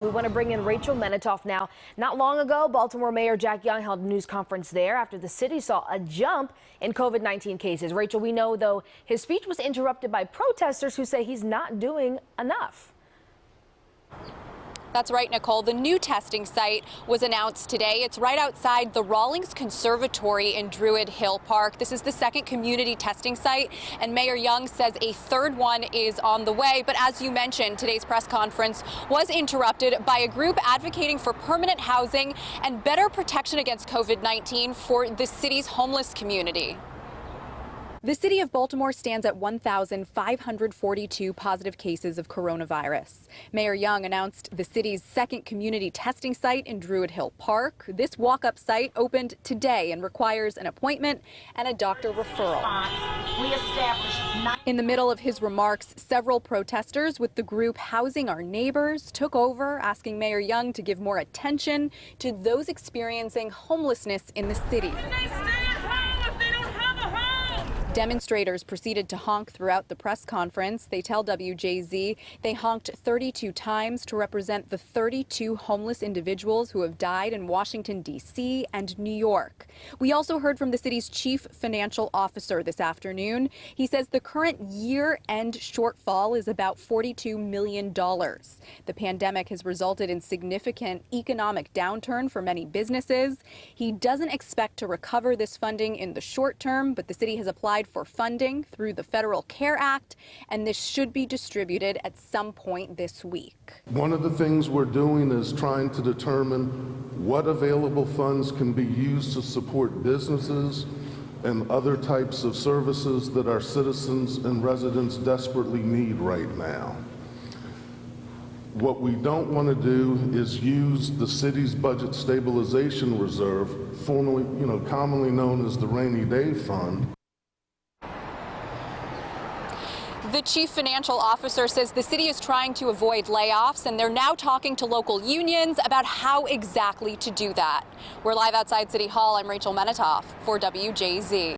We want to bring in Rachel Menitoff now. Not long ago, Baltimore Mayor Jack Young held a news conference there after the city saw a jump in COVID-19 cases. Rachel, we know, though, his speech was interrupted by protesters who say he's not doing enough. That's right, Nicole. The new testing site was announced today. It's right outside the Rawlings Conservatory in Druid Hill Park. This is the second community testing site, and Mayor Young says a third one is on the way. But as you mentioned, today's press conference was interrupted by a group advocating for permanent housing and better protection against COVID-19 for the city's homeless community. The city of Baltimore stands at 1,542 positive cases of coronavirus. Mayor Young announced the city's second community testing site in Druid Hill Park. This walk-up site opened today and requires an appointment and a doctor referral. In the middle of his remarks, several protesters with the group Housing Our Neighbors took over, asking Mayor Young to give more attention to those experiencing homelessness in the city. Demonstrators proceeded to honk throughout the press conference. They tell WJZ they honked 32 times to represent the 32 homeless individuals who have died in Washington, D.C. and New York. We also heard from the city's chief financial officer this afternoon. He says the current year-end shortfall is about $42 million. The pandemic has resulted in significant economic downturn for many businesses. He doesn't expect to recover this funding in the short term, but the city has applied for funding through the Federal CARE Act, and this should be distributed at some point this week. One of the things we're doing is trying to determine what available funds can be used to support businesses and other types of services that our citizens and residents desperately need right now. What we don't want to do is use the city's budget stabilization reserve, formerly, commonly known as the rainy day fund. The chief financial officer says the city is trying to avoid layoffs, and they're now talking to local unions about how exactly to do that. We're live outside City Hall. I'm Rachel Menitoff for WJZ.